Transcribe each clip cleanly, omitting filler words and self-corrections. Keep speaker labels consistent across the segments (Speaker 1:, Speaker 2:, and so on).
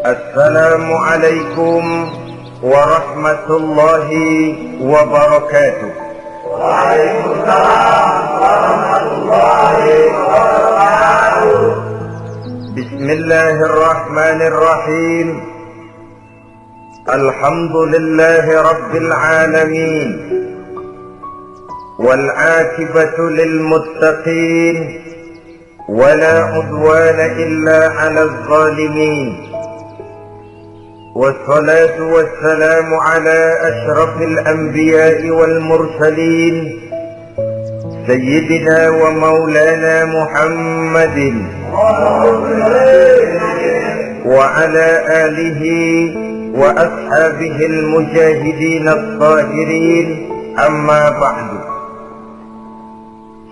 Speaker 1: Assalamualaikum warahmatullahi wabarakatuh.
Speaker 2: Waalaikumsalam warahmatullahi wabarakatuh.
Speaker 1: Bismillahirrahmanirrahim. Alhamdulillahi rabbil alamin. Wal 'aqibatu lil muttaqin. Wala 'udwana illa 'alal zalimin. والصلاة والسلام على أشرف الأنبياء والمرسلين سيدنا ومولانا محمد وعلى آله وأصحابه المجاهدين الطاهرين أما بعد.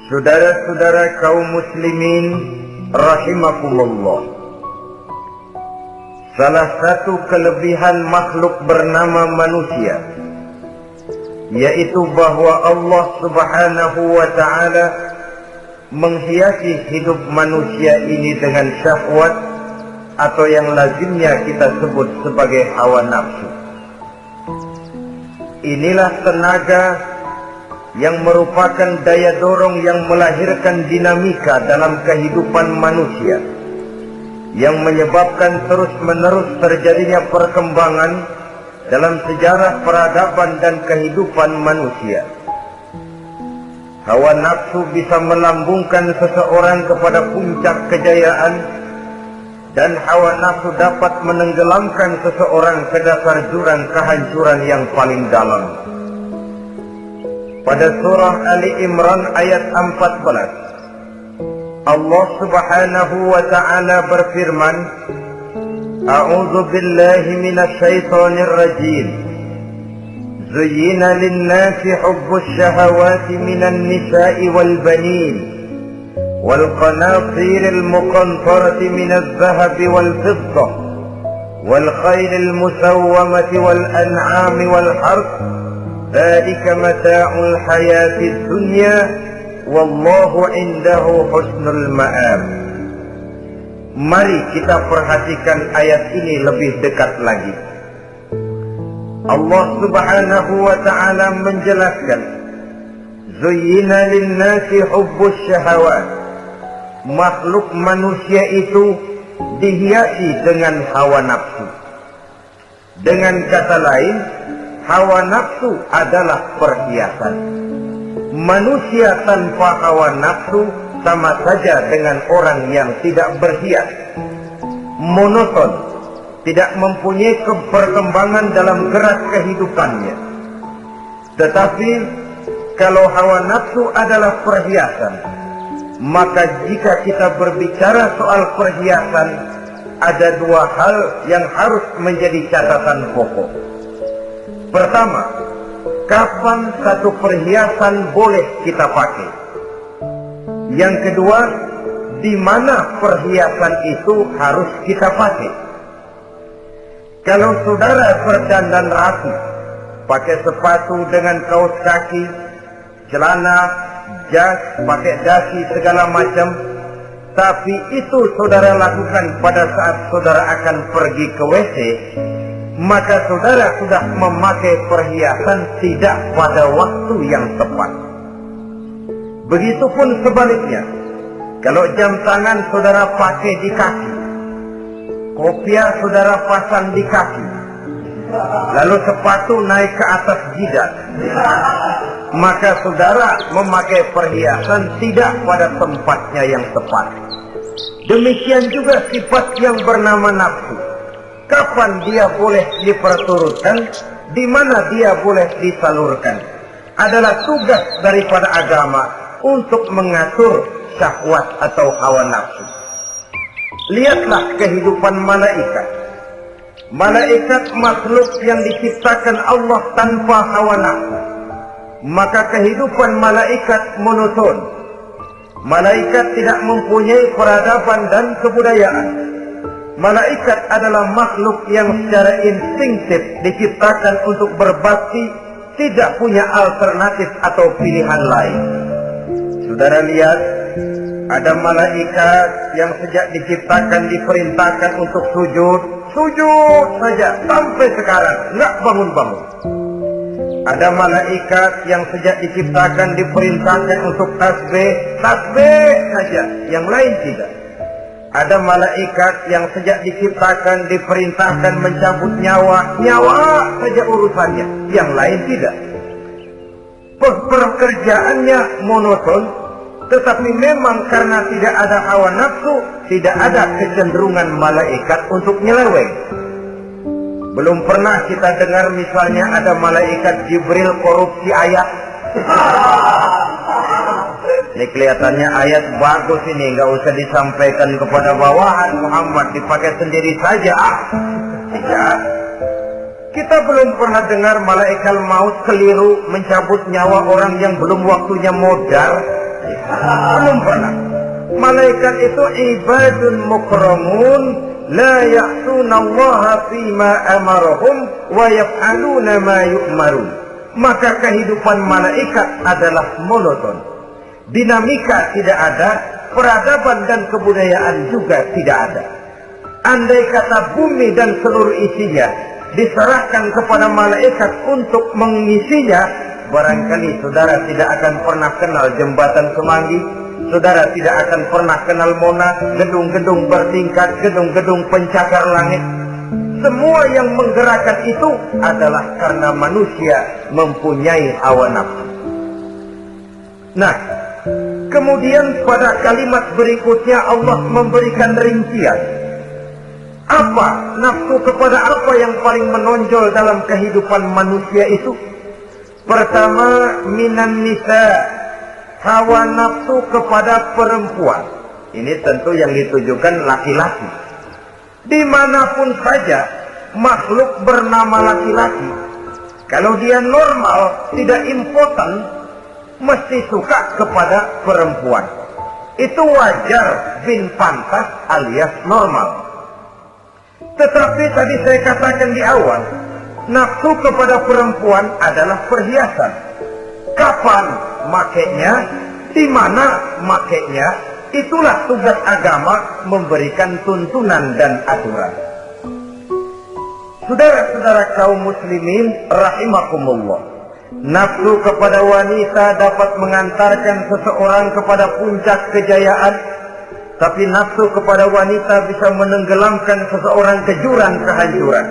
Speaker 1: Saudara-saudara kaum muslimin rahimakumullah. Salah satu kelebihan makhluk bernama manusia, yaitu bahwa Allah Subhanahu wa ta'ala menghiasi hidup manusia ini dengan syahwat atau yang lazimnya kita sebut sebagai hawa nafsu. Inilah tenaga yang merupakan daya dorong yang melahirkan dinamika dalam kehidupan manusia, yang menyebabkan terus-menerus terjadinya perkembangan dalam sejarah peradaban dan kehidupan manusia. Hawa nafsu bisa melambungkan seseorang kepada puncak kejayaan, dan hawa nafsu dapat menenggelamkan seseorang ke dasar jurang kehancuran yang paling dalam. Pada surah Ali Imran ayat 14, Allah Subhanahu wa ta'ala berfirman, A'udzu billahi minasy syaithanir rajim. Zuyyina lin-nasi hubbus syahawati minan nisa'i wal banin wal qanatiril muqantarati minadh dhahabi wal fiddah wal khaylil musawwamati wal an'ami wal harth. Dzalika mata'ul hayatid dunya. Wallahu indahu husnul ma'ab. Mari kita perhatikan ayat ini lebih dekat lagi. Allah Subhanahu wa ta'ala menjelaskan, Zuyyina linnasi hubbus syahawat. Makhluk manusia itu dihiasi dengan hawa nafsu. Dengan kata lain, hawa nafsu adalah perhiasan. Manusia tanpa hawa nafsu sama saja dengan orang yang tidak berhias, monoton, tidak mempunyai perkembangan dalam gerak kehidupannya. Tetapi kalau hawa nafsu adalah perhiasan, maka jika kita berbicara soal perhiasan, ada dua hal yang harus menjadi catatan pokok. Pertama, kapan satu perhiasan boleh kita pakai? Yang kedua, di mana perhiasan itu harus kita pakai? Kalau saudara berdandan rapi, pakai sepatu dengan kaos kaki, celana, jas, pakai dasi segala macam, tapi itu saudara lakukan pada saat saudara akan pergi ke WC, maka saudara sudah memakai perhiasan tidak pada waktu yang tepat. Begitupun sebaliknya, kalau jam tangan saudara pakai di kaki, kopiah saudara pasang di kaki, lalu sepatu naik ke atas jidat, maka saudara memakai perhiasan tidak pada tempatnya yang tepat. Demikian juga sifat yang bernama nafsu. Kapan dia boleh diperturutkan, di mana dia boleh disalurkan, adalah tugas daripada agama untuk mengatur syahwat atau hawa nafsu. Lihatlah kehidupan malaikat. Malaikat makhluk yang diciptakan Allah tanpa hawa nafsu. Maka kehidupan malaikat monoton. Malaikat tidak mempunyai peradaban dan kebudayaan. Malaikat adalah makhluk yang secara instinktif diciptakan untuk berbakti, tidak punya alternatif atau pilihan lain. Saudara lihat, Ada malaikat yang sejak diciptakan diperintahkan untuk sujud saja sampai sekarang nggak bangun-bangun. Ada malaikat yang sejak diciptakan diperintahkan untuk tasbih saja, yang lain tidak. Ada malaikat yang sejak diciptakan diperintahkan mencabut nyawa saja urusannya, yang lain tidak. Pekerjaannya monoton, tetapi memang karena tidak ada hawa nafsu, tidak ada kecenderungan malaikat untuk nyeleweng. Belum pernah kita dengar misalnya ada malaikat Jibril korupsi ayat. Ini kelihatannya ayat bagus ini, nggak usah disampaikan kepada bawahan Muhammad, dipakai sendiri saja. Tidak. Kita belum pernah dengar malaikat maut keliru mencabut nyawa orang yang belum waktunya modal. Belum pernah. Malaikat itu ibadun mukramun, la ya'tuna Allah fima amarahum wa yaf'aluna ma yu'marun. Maka kehidupan malaikat adalah monoton. Dinamika tidak ada, peradaban dan kebudayaan juga tidak ada. Andai kata bumi dan seluruh isinya diserahkan kepada malaikat untuk mengisinya, barangkali saudara tidak akan pernah kenal jembatan Semanggi, saudara tidak akan pernah kenal Monas, gedung-gedung bertingkat, gedung-gedung pencakar langit. Semua yang menggerakkan itu adalah karena manusia mempunyai hawa nafsu. Nah, kemudian pada kalimat berikutnya Allah memberikan rincian. Apa nafsu kepada apa yang paling menonjol dalam kehidupan manusia itu? Pertama, minan nisa, hawa nafsu kepada perempuan. Ini tentu yang ditujukan laki-laki. Dimanapun saja makhluk bernama laki-laki, kalau dia normal, tidak impoten, mesti suka kepada perempuan. Itu wajar, bin pantas alias normal. Tetapi tadi saya katakan di awal, nafsu kepada perempuan adalah perhiasan. Kapan makainya, di mana makainya, itulah tugas agama memberikan tuntunan dan aturan. Saudara-saudara kaum muslimin rahimakumullah, nafsu kepada wanita dapat mengantarkan seseorang kepada puncak kejayaan, tapi nafsu kepada wanita bisa menenggelamkan seseorang ke jurang kehancuran.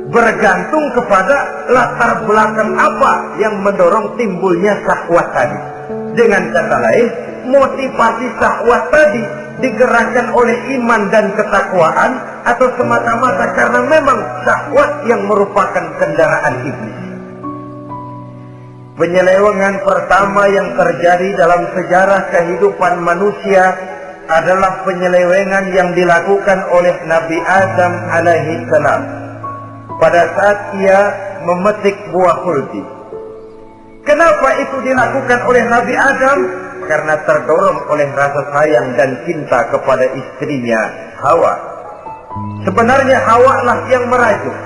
Speaker 1: Bergantung kepada latar belakang apa yang mendorong timbulnya syahwat tadi. Dengan kata lain, motivasi syahwat tadi digerakkan oleh iman dan ketakwaan, atau semata-mata karena memang syahwat yang merupakan kendaraan iblis. Penyelewengan pertama yang terjadi dalam sejarah kehidupan manusia adalah penyelewengan yang dilakukan oleh Nabi Adam alaihi salam pada saat ia memetik buah khuldi. Kenapa itu dilakukan oleh Nabi Adam? Karena terdorong oleh rasa sayang dan cinta kepada istrinya Hawa. Sebenarnya Hawa lah yang merajuk,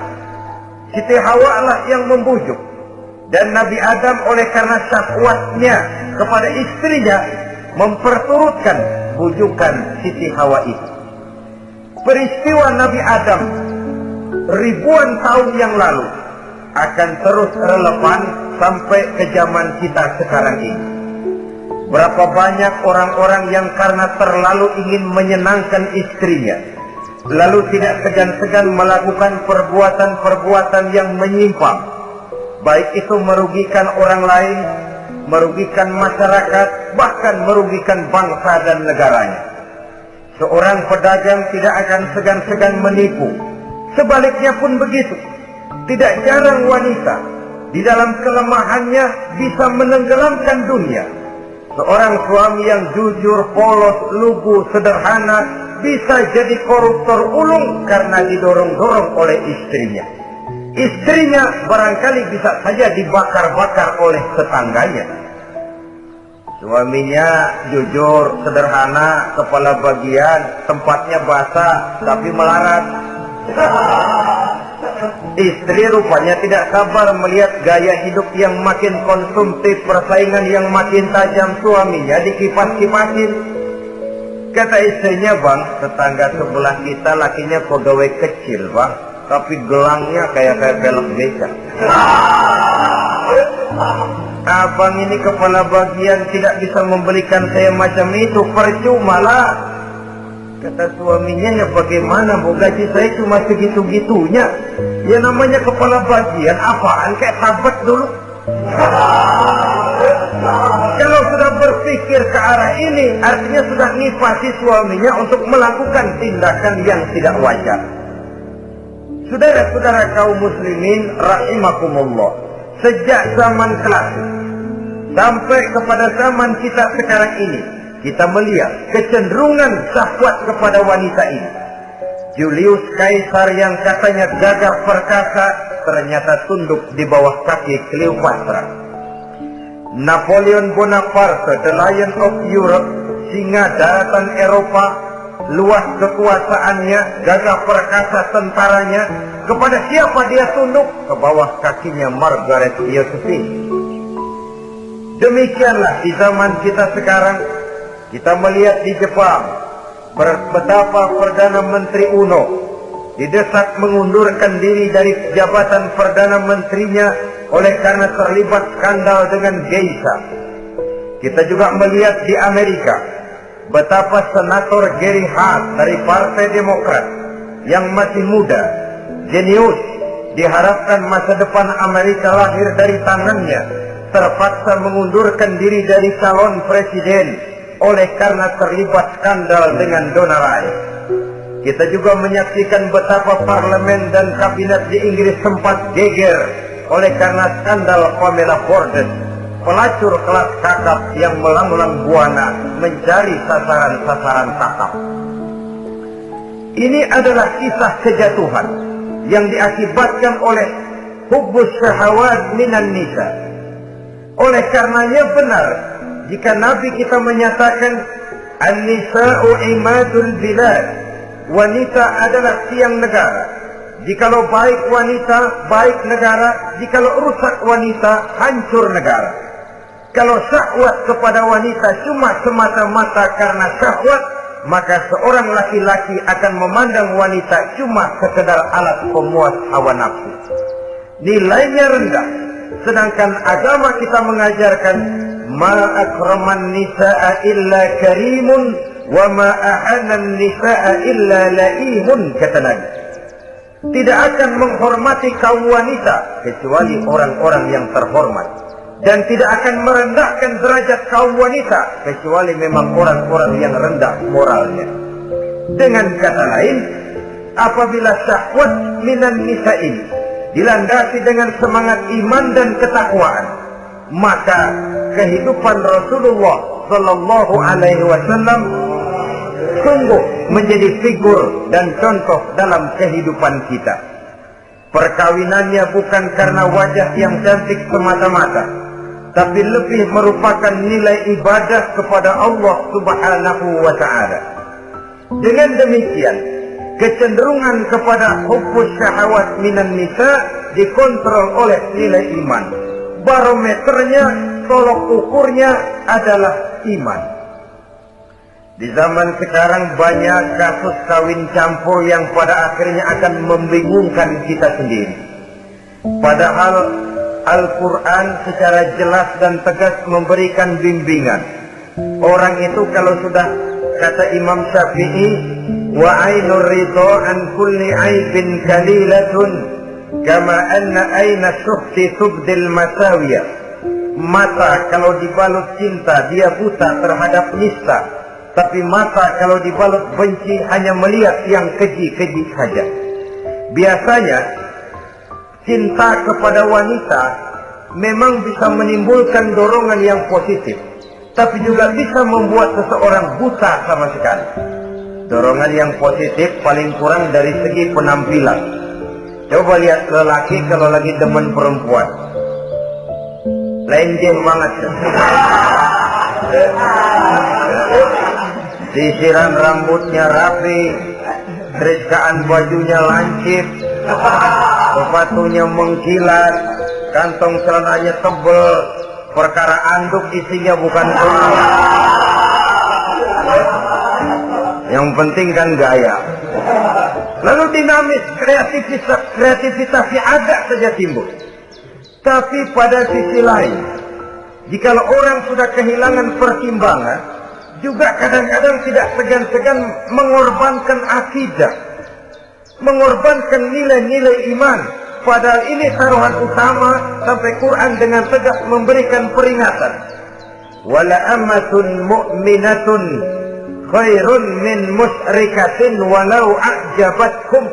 Speaker 1: Siti Hawa lah yang membujuk, dan Nabi Adam oleh karena syahwatnya kepada istrinya memperturutkan bujukan Siti Hawa itu. Peristiwa Nabi Adam ribuan tahun yang lalu akan terus relevan sampai ke zaman kita sekarang ini. Berapa banyak orang-orang yang karena terlalu ingin menyenangkan istrinya, lalu tidak segan-segan melakukan perbuatan-perbuatan yang menyimpang, baik itu merugikan orang lain, merugikan masyarakat, bahkan merugikan bangsa dan negaranya. Seorang pedagang tidak akan segan-segan menipu. Sebaliknya pun begitu. Tidak jarang wanita di dalam kelemahannya bisa menenggelamkan dunia. Seorang suami yang jujur, polos, lugu, sederhana bisa jadi koruptor ulung karena didorong-dorong oleh istrinya. Istrinya barangkali bisa saja dibakar-bakar oleh tetangganya. Suaminya jujur, sederhana, kepala bagian, tempatnya basah tapi melarat. Istri rupanya tidak sabar melihat gaya hidup yang makin konsumtif, persaingan yang makin tajam, suaminya dikipas-kipasin. Kata istrinya, bang, tetangga sebelah kita lakinya pegawai kecil, bang, tapi gelangnya kayak velg beca. Abang ini kepala bagian tidak bisa membelikan saya macam itu, percuma lah. Kata suaminya, ya bagaimana, bu, gaji saya cuma segitu-gitunya. Ya namanya kepala bagian, apaan, kayak sahabat dulu. Kalau sudah berpikir ke arah ini, artinya sudah ngipasi suaminya untuk melakukan tindakan yang tidak wajar. Saudara-saudara kaum muslimin rahimakumullah, sejak zaman klasik sampai kepada zaman kita sekarang ini, kita melihat kecenderungan syahwat kepada wanita ini. Julius Caesar yang katanya gagah perkasa ternyata tunduk di bawah kaki Cleopatra. Napoleon Bonaparte, the Lion of Europe, singa daratan Eropa, luas kekuasaannya, gagah perkasa tentaranya, kepada siapa dia tunduk? Ke bawah kakinya Margaret Josephine. Demikianlah di zaman kita sekarang, kita melihat di Jepang, betapa Perdana Menteri Uno didesak mengundurkan diri dari jabatan Perdana Menterinya oleh karena terlibat skandal dengan geisha. Kita juga melihat di Amerika betapa Senator Gary Hart dari Partai Demokrat yang masih muda, jenius, diharapkan masa depan Amerika lahir dari tangannya, terpaksa mengundurkan diri dari calon presiden oleh karena terlibat skandal dengan dona Rice. Kita juga menyaksikan betapa parlemen dan kabinet di Inggris sempat geger oleh karena skandal Pamela Bordes, pelacur kelas kakap yang melanglang buana mencari sasaran-sasaran kakap. Ini adalah kisah kejatuhan yang diakibatkan oleh hubbus syahawat minan nisa. Oleh karenanya benar jika Nabi kita menyatakan an-nisa'u imadul bilad, wanita adalah tiang negara. Jikalau baik wanita, baik negara. Jikalau rusak wanita, hancur negara. Kalau syahwat kepada wanita cuma semata-mata karena syahwat, maka seorang laki-laki akan memandang wanita cuma sekedar alat pemuas hawa nafsu. Nilainya rendah. Sedangkan agama kita mengajarkan ma akraman nisa'a illa karimun wa ma ahanan nisa'a illa laimun, kata Nabi. Tidak akan menghormati kaum wanita kecuali orang-orang yang terhormat, dan tidak akan merendahkan derajat kaum wanita kecuali memang orang-orang yang rendah moralnya. Dengan kata lain, apabila syahwat minan nisa ini dilandasi dengan semangat iman dan ketakwaan, maka kehidupan Rasulullah Sallallahu Alaihi Wasallam sungguh menjadi figur dan contoh dalam kehidupan kita. Perkawinannya bukan karena wajah yang cantik semata-mata, tapi lebih merupakan nilai ibadah kepada Allah Subhanahu wa Ta'ala. Dengan demikian, kecenderungan kepada hubbus syahawat minan nisa dikontrol oleh nilai iman. Barometernya, tolok ukurnya adalah iman. Di zaman sekarang banyak kasus kawin campur yang pada akhirnya akan membingungkan kita sendiri. Padahal Al-Quran secara jelas dan tegas memberikan bimbingan. Orang itu kalau sudah, kata Imam Syafi'i, wa ainur ridha an kulli aibin kalilatun kama anna aina syuhti tubdil masawiya. Mata kalau dibalut cinta dia buta terhadap nista, tapi mata kalau dibalut benci hanya melihat yang keji-keji saja. Biasanya cinta kepada wanita memang bisa menimbulkan dorongan yang positif, tapi juga bisa membuat seseorang buta sama sekali. Dorongan yang positif paling kurang dari segi penampilan. Coba lihat lelaki kalau lagi demen perempuan, lenjeng banget. Sisiran rambutnya rapi, terikaan bajunya lancip, sepatunya mengkilat, kantong celananya tebel, perkara anduk isinya bukan uang. Yang penting kan gaya. Lalu dinamis, kreativitasnya ada saja timbul. Tapi pada sisi lain, jikalau orang sudah kehilangan pertimbangan, juga kadang-kadang tidak segan-segan mengorbankan akidah, mengorbankan nilai-nilai iman. Padahal ini taruhan utama, sampai Quran dengan tegas memberikan peringatan. Wala amatun mu'minatun khairun min musyrikatin walau a'jabatkum.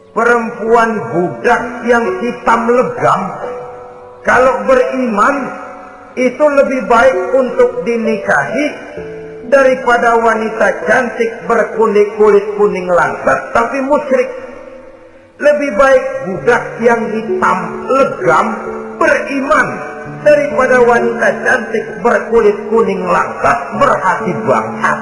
Speaker 1: Perempuan budak yang hitam legam, kalau beriman itu lebih baik untuk dinikahi daripada wanita cantik berkulit kuning langsat tapi musyrik. Lebih baik budak yang hitam legam beriman daripada wanita cantik berkulit kuning langsat berhati bangsat.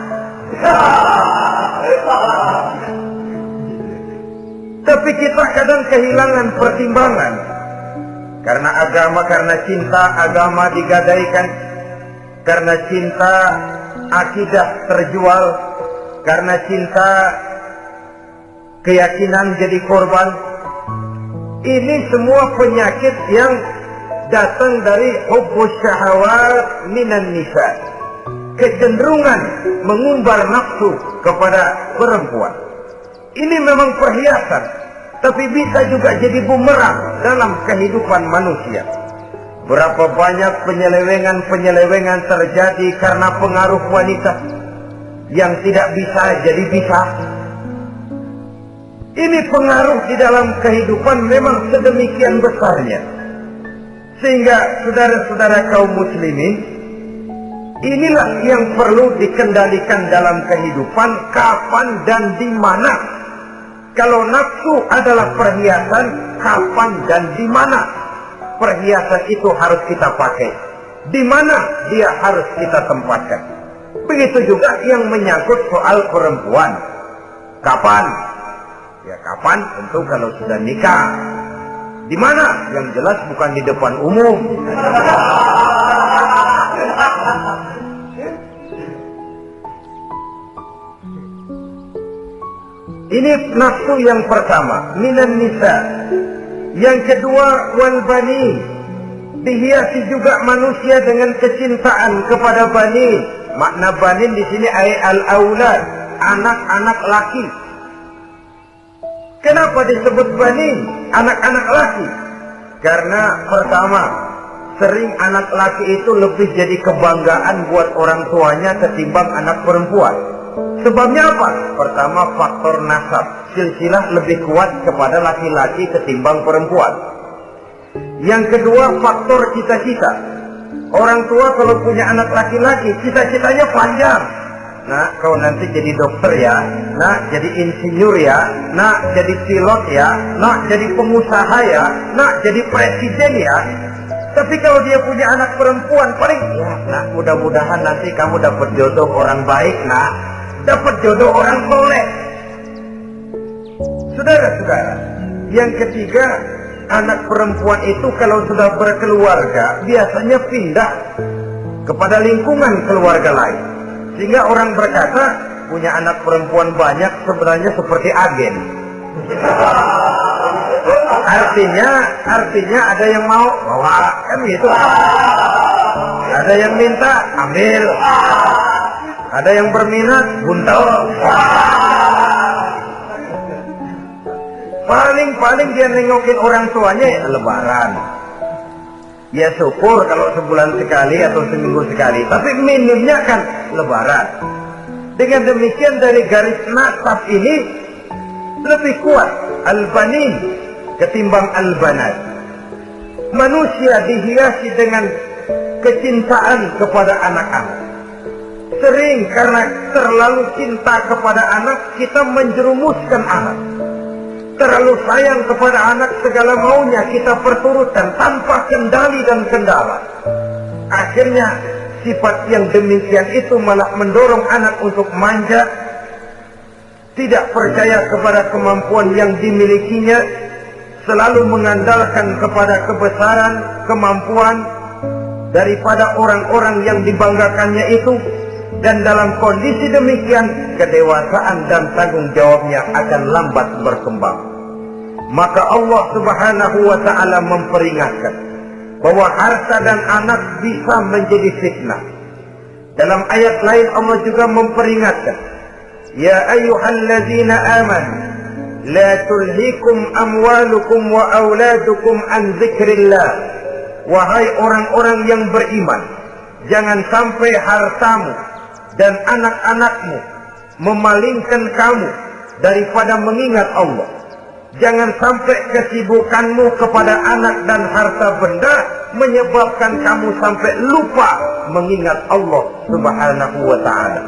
Speaker 1: Tapi kita kadang kehilangan pertimbangan. Karena agama, karena cinta agama digadaikan. Karena cinta akidah terjual. Karena cinta keyakinan jadi korban. Ini semua penyakit yang datang dari hubbus syahawat minan nisa. Kecenderungan mengumbar nafsu kepada perempuan. Ini memang perhiasan, tapi bisa juga jadi bumerang dalam kehidupan manusia. Berapa banyak penyelewengan terjadi karena pengaruh wanita yang tidak bisa jadi bisa. Ini pengaruh di dalam kehidupan memang sedemikian besarnya. Sehingga saudara-saudara kaum muslimin, inilah yang perlu dikendalikan dalam kehidupan, kapan dan di mana. Kalau nafsu adalah perhiasan, kapan dan di mana perhiasan itu harus kita pakai, di mana dia harus kita tempatkan. Begitu juga yang menyangkut soal perempuan. Kapan? Ya kapan? Tentu kalau sudah nikah. Di mana? Yang jelas bukan di depan umum. Ini nafsu yang pertama, minan nisa. Yang kedua, wal bani. Dihiasi juga manusia dengan kecintaan kepada bani. Makna banin di sini al-aulad, anak-anak laki. Kenapa disebut banin, anak-anak laki? Karena pertama, sering anak laki itu lebih jadi kebanggaan buat orang tuanya ketimbang anak perempuan. Sebabnya apa? Pertama, faktor nasab. Silsilah lebih kuat kepada laki-laki ketimbang perempuan. Yang kedua, faktor cita-cita. Orang tua kalau punya anak laki-laki, cita-citanya panjang. Nak, kau nanti jadi dokter ya. Nak, jadi insinyur ya. Nak, jadi pilot ya. Nak, jadi pengusaha ya. Nak, jadi presiden ya. Tapi kalau dia punya anak perempuan, paling ya, nak, mudah-mudahan nanti kamu dapat jodoh orang baik, nak. Dapat jodoh orang soleh. Saudara-saudara, yang ketiga, anak perempuan itu kalau sudah berkeluarga biasanya pindah kepada lingkungan keluarga lain. Sehingga orang berkata punya anak perempuan banyak sebenarnya seperti agen. Artinya ada yang mau bawa, kan gitu. Ada yang minta ambil. Ada yang berminat, buntel. Paling dia nengokin orang tuanya ya lebaran. Ya syukur kalau sebulan sekali atau seminggu sekali. Tapi minimnya kan lebaran. Dengan demikian dari garis nasab ini lebih kuat al-banin ketimbang al-banat. Manusia dihiasi dengan kecintaan kepada anak-anak. Sering karena terlalu cinta kepada anak, kita menjerumuskan anak. Terlalu sayang kepada anak, segala maunya kita perturutkan tanpa kendali dan kendala. Akhirnya sifat yang demikian itu malah mendorong anak untuk manja, tidak percaya kepada kemampuan yang dimilikinya, selalu mengandalkan kepada kebesaran, kemampuan daripada orang-orang yang dibanggakannya itu. Dan dalam kondisi demikian, kedewasaan dan tanggung jawabnya akan lambat berkembang. Maka Allah Subhanahu wa ta'ala memperingatkan bahwa harta dan anak bisa menjadi fitnah. Dalam ayat lain Allah juga memperingatkan, ya ayyuhalladzina amanu la tulhikum amwalukum wa auladukum an dzikrillah. Wahai orang-orang yang beriman, jangan sampai hartamu dan anak-anakmu memalingkan kamu daripada mengingat Allah. Jangan sampai kesibukanmu kepada anak dan harta benda menyebabkan kamu sampai lupa mengingat Allah Subhanahu wa ta'ala.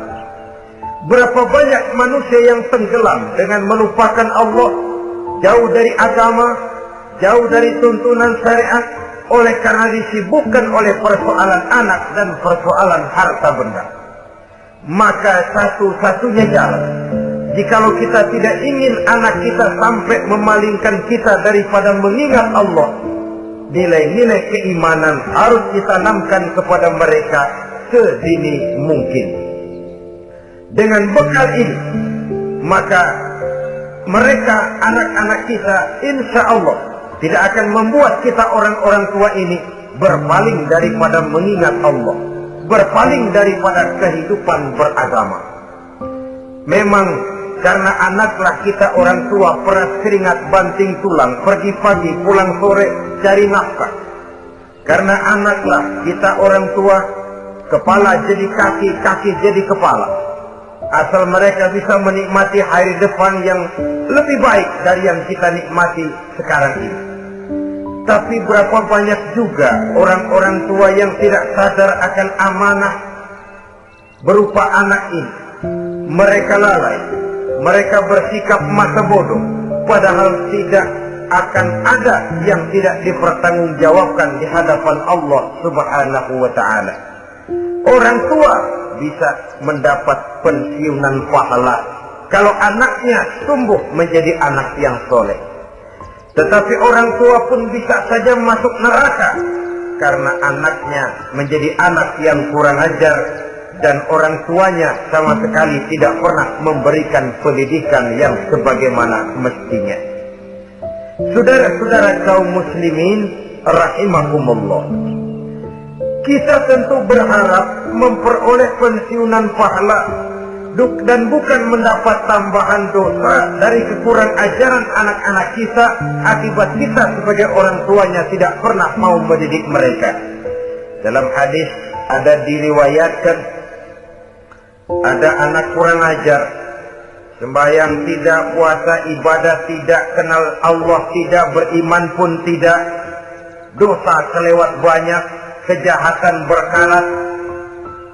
Speaker 1: Berapa banyak manusia yang tenggelam dengan melupakan Allah, jauh dari agama, jauh dari tuntunan syariat, oleh karena disibukkan oleh persoalan anak dan persoalan harta benda. Maka satu-satunya jalan, jikalau kita tidak ingin anak kita sampai memalingkan kita daripada mengingat Allah, nilai-nilai keimanan harus ditanamkan kepada mereka sedini mungkin. Dengan bekal ini, maka mereka, anak-anak kita, insya Allah tidak akan membuat kita orang-orang tua ini berpaling daripada mengingat Allah, berpaling daripada kehidupan beragama. Memang karena anaklah kita orang tua peras keringat banting tulang, pergi pagi pulang sore cari nafkah. Karena anaklah kita orang tua, kepala jadi kaki, kaki jadi kepala. Asal mereka bisa menikmati hari depan yang lebih baik dari yang kita nikmati sekarang ini. Tapi berapa banyak juga orang-orang tua yang tidak sadar akan amanah berupa anak ini. Mereka lalai, mereka bersikap masa bodoh, padahal tidak akan ada yang tidak dipertanggungjawabkan di hadapan Allah Subhanahu wa ta'ala. Orang tua bisa mendapat pensiunan pahala kalau anaknya tumbuh menjadi anak yang soleh. Tetapi orang tua pun bisa saja masuk neraka karena anaknya menjadi anak yang kurang ajar dan orang tuanya sama sekali tidak pernah memberikan pendidikan yang sebagaimana mestinya. Saudara-saudara kaum muslimin rahimakumullah, kita tentu berharap memperoleh pensiunan pahala dan bukan mendapat tambahan dosa dari kekurang ajaran anak-anak kita akibat kita sebagai orang tuanya tidak pernah mau mendidik mereka. Dalam hadis ada diriwayatkan, ada anak kurang ajar, sembahyang tidak, puasa ibadah tidak, kenal Allah tidak, beriman pun tidak, dosa kelewat banyak, kejahatan berkarat.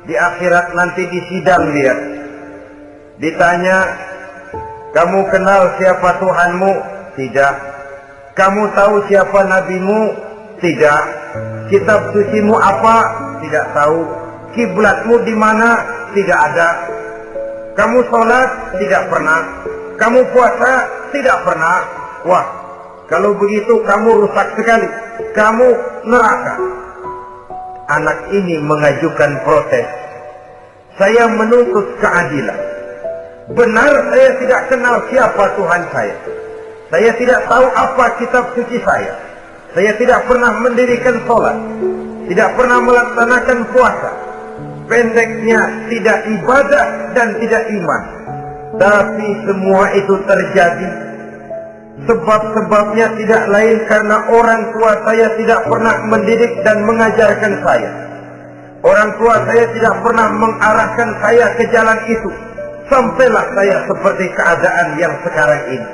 Speaker 1: Di akhirat nanti disidang dia, ditanya, kamu kenal siapa Tuhanmu? Tidak. Kamu tahu siapa nabimu? Tidak. Kitab sucimu apa? Tidak tahu. Kiblatmu di mana? Tidak ada. Kamu sholat? Tidak pernah. Kamu puasa? Tidak pernah. Wah, kalau begitu kamu rusak sekali. Kamu neraka. Anak ini mengajukan protes. Saya menuntut keadilan. Benar saya tidak kenal siapa Tuhan saya. Saya tidak tahu apa kitab suci saya. Saya tidak pernah mendirikan sholat. Tidak pernah melaksanakan puasa. Pendeknya tidak ibadah dan tidak iman. Tapi semua itu terjadi sebab-sebabnya tidak lain karena orang tua saya tidak pernah mendidik dan mengajarkan saya. Orang tua saya tidak pernah mengarahkan saya ke jalan itu. Sampailah saya seperti keadaan yang sekarang ini.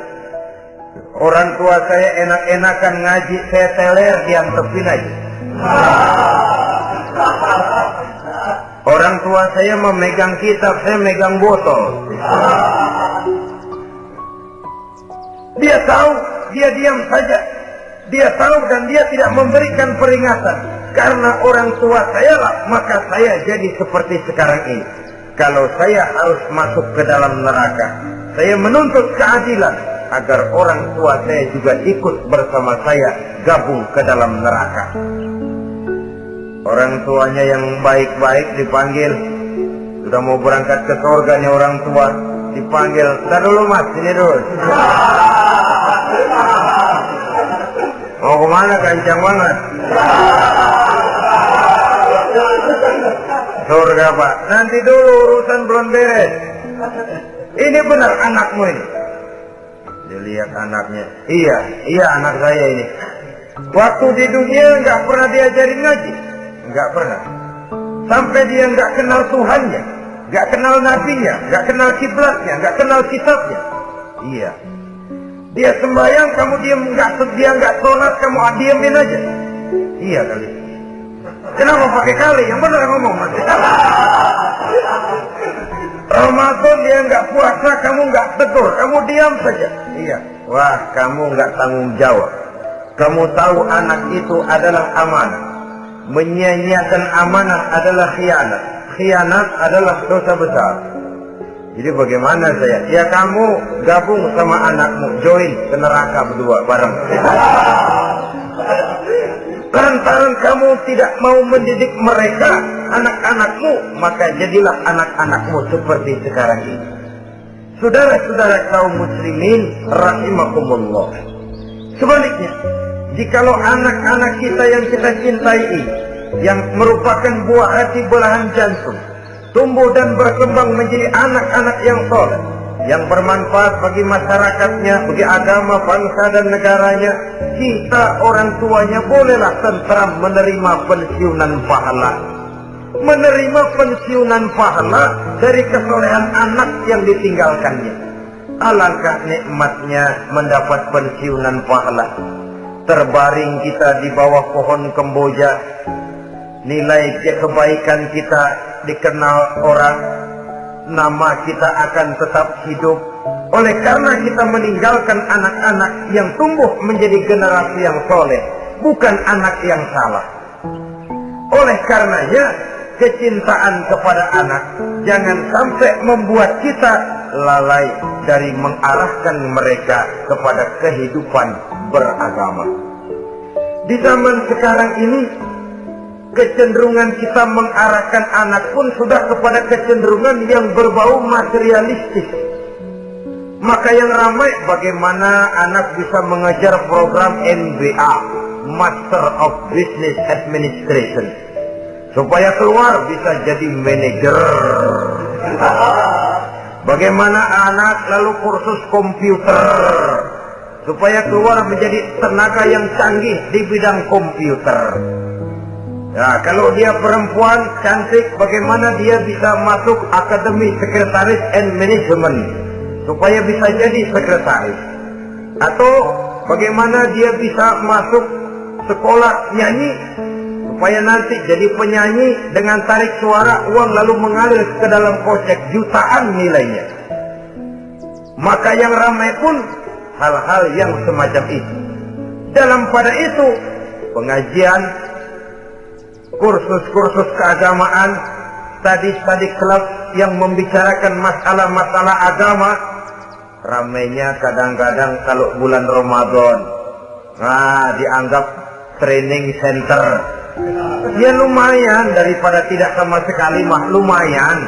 Speaker 1: Orang tua saya enak-enakan ngaji, saya teler diantepin aja. Orang tua saya memegang kitab, saya megang botol. Dia tahu, dia diam saja. Dia tahu dan dia tidak memberikan peringatan. Karena orang tua saya lah, maka saya jadi seperti sekarang ini. Kalau saya harus masuk ke dalam neraka, saya menuntut keadilan agar orang tua saya juga ikut bersama saya gabung ke dalam neraka. Orang tuanya yang baik-baik dipanggil, Sudah mau berangkat ke surga nih orang tua, dipanggil, "Tar dulu mas, sini dulu." Mau kemana, kencang banget? Surga pak, nanti dulu urusan belum beres. Ini benar anakmu ini? Dilihat anaknya, iya anak saya ini. Waktu di dunia nggak pernah diajarin ngaji, nggak pernah. Sampai dia nggak kenal Tuhannya, nggak kenal nabinya, nggak kenal kiblatnya, nggak kenal kitabnya. Iya. Dia sembahyang, kamu diam, dia nggak sholat, kamu diamin aja. Iya kali. Kenapa pakai kali? Yang benar ngomong mas. Ramadan dia nggak puasa, kamu nggak tegur, kamu diam saja. Iya. Wah, kamu nggak tanggung jawab. Kamu tahu anak itu adalah amanah. Menyia-nyiakan amanah adalah khianat. Khianat adalah dosa besar. Jadi bagaimana saya? Ya kamu gabung sama anakmu, join ke neraka berdua bareng. Lantaran kamu tidak mau mendidik mereka, anak-anakmu, maka jadilah anak-anakmu seperti sekarang ini. Saudara-saudara kaum muslimin rahimakumullah. Sebaliknya, jikalau anak-anak kita yang kita cintai ini, yang merupakan buah hati belahan jantung, tumbuh dan berkembang menjadi anak-anak yang soleh, yang bermanfaat bagi masyarakatnya, bagi agama, bangsa dan negaranya, kita orang tuanya bolehlah tentram menerima pensiunan pahala. Menerima pensiunan pahala dari kesolehan anak yang ditinggalkannya. Alangkah nikmatnya mendapat pensiunan pahala. Terbaring kita di bawah pohon kemboja, nilai kebaikan kita dikenal orang, nama kita akan tetap hidup. Oleh karena kita meninggalkan anak-anak yang tumbuh menjadi generasi yang soleh, bukan anak yang salah. Oleh karenanya, kecintaan kepada anak jangan sampai membuat kita lalai dari mengarahkan mereka kepada kehidupan beragama. Di zaman sekarang ini, kecenderungan kita mengarahkan anak pun sudah kepada kecenderungan yang berbau materialistis. Maka yang ramai bagaimana anak bisa mengejar program MBA, Master of Business Administration, supaya keluar bisa jadi manajer. Bagaimana anak lalu kursus komputer, supaya keluar menjadi tenaga yang canggih di bidang komputer. Ya, kalau dia perempuan cantik, bagaimana dia bisa masuk Akademi Sekretaris and Management supaya bisa jadi sekretaris? Atau bagaimana dia bisa masuk sekolah nyanyi supaya nanti jadi penyanyi dengan tarik suara uang lalu mengalir ke dalam kocek jutaan nilainya. Maka yang ramai pun hal-hal yang semacam itu. Dalam pada itu pengajian, kursus-kursus keagamaan, study club yang membicarakan masalah-masalah agama, ramainya kadang-kadang kalau bulan Ramadan, dianggap training center. Ya lumayan, daripada tidak sama sekali mah lumayan.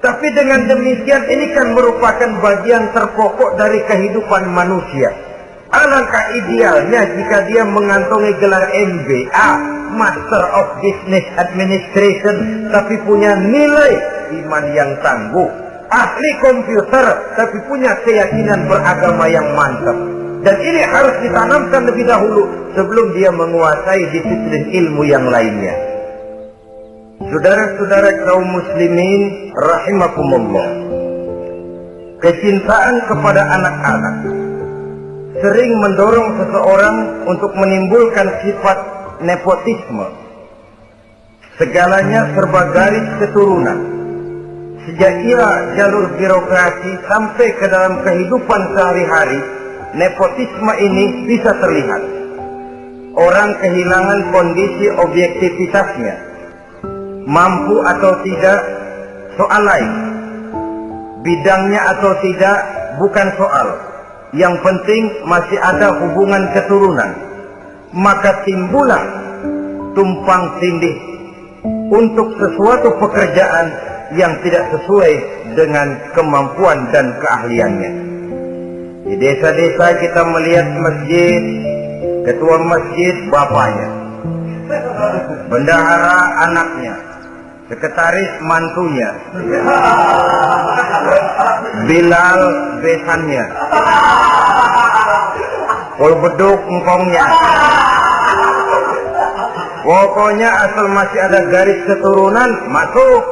Speaker 1: Tapi dengan demikian ini kan merupakan bagian terpokok dari kehidupan manusia. Alangkah idealnya jika dia mengantongi gelar MBA, Master of Business Administration, tapi punya nilai iman yang tangguh, ahli komputer, tapi punya keyakinan beragama yang mantap. Dan ini harus ditanamkan lebih dahulu sebelum dia menguasai disiplin ilmu yang lainnya. Saudara-saudara kaum muslimin rahimakumullah, kecintaan kepada anak-anak sering mendorong seseorang untuk menimbulkan sifat nepotisme. Segalanya serba garis keturunan. Sejak ia jalur birokrasi sampai ke dalam kehidupan sehari-hari, nepotisme ini bisa terlihat. Orang kehilangan kondisi objektivitasnya. Mampu atau tidak soal lain. Bidangnya atau tidak bukan soal. Yang penting masih ada hubungan keturunan. Maka timbullah tumpang tindih untuk sesuatu pekerjaan yang tidak sesuai dengan kemampuan dan keahliannya. Di desa-desa kita melihat masjid, ketua masjid bapaknya, bendahara anaknya, sekretaris mantunya, Bilal besannya, polbeduk engkongnya. Pokoknya asal masih ada garis keturunan, masuk,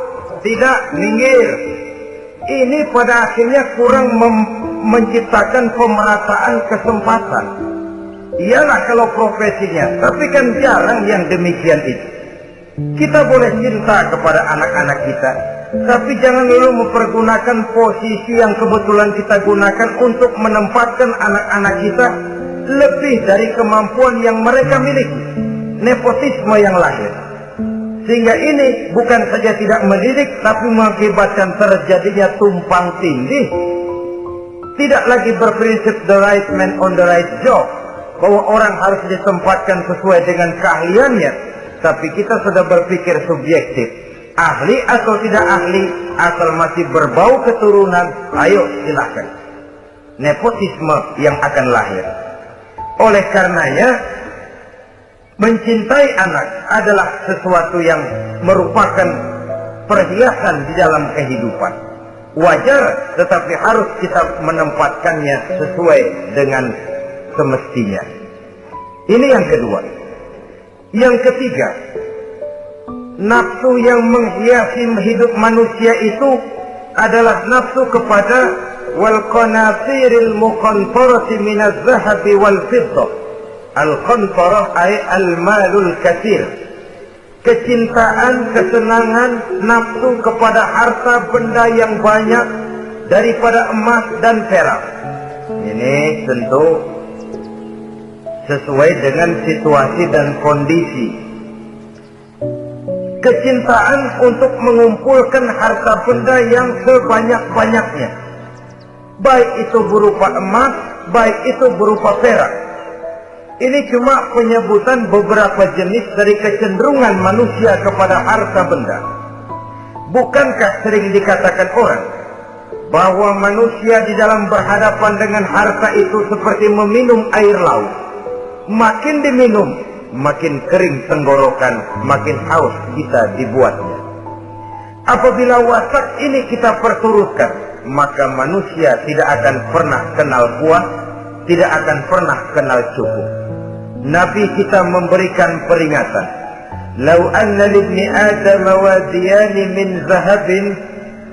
Speaker 1: tidak, minggir. Ini pada akhirnya kurang menciptakan pemerataan kesempatan. Iyalah kalau profesinya, tapi kan jarang yang demikian itu. Kita boleh cinta kepada anak-anak kita, tapi jangan lalu mempergunakan posisi yang kebetulan kita gunakan untuk menempatkan anak-anak kita lebih dari kemampuan yang mereka miliki. Nepotisme yang lahir, sehingga ini bukan saja tidak mendidik, tapi mengakibatkan terjadinya tumpang tindih. Tidak lagi berprinsip the right man on the right job, bahwa orang harus ditempatkan sesuai dengan keahliannya, tapi kita sudah berpikir subjektif, ahli atau tidak ahli, asal masih berbau keturunan, ayo silahkan. Nepotisme yang akan lahir. Oleh karenanya, mencintai anak adalah sesuatu yang merupakan perhiasan di dalam kehidupan. Wajar, tetapi harus kita menempatkannya sesuai dengan semestinya. Ini yang kedua. Yang ketiga, nafsu yang menghiasi hidup manusia itu adalah nafsu kepada wal qanatiril muqantarati minaz zahabi wal fiddah. Al-qantarah ay al-malul katsir. Kecintaan, kesenangan, nafsu kepada harta benda yang banyak daripada emas dan perak. Ini tentu sesuai dengan situasi dan kondisi. Kecintaan untuk mengumpulkan harta benda yang sebanyak-banyaknya, baik itu berupa emas, baik itu berupa perak. Ini cuma penyebutan beberapa jenis dari kecenderungan manusia kepada harta benda. Bukankah sering dikatakan orang bahwa manusia di dalam berhadapan dengan harta itu seperti meminum air laut. Makin diminum, makin kering tenggorokan, makin haus kita dibuatnya. Apabila watak ini kita perturutkan, maka manusia tidak akan pernah kenal puas, tidak akan pernah kenal cukup. Nabi kita memberikan peringatan, "Lau anna libni Adam wadiyan min zahabin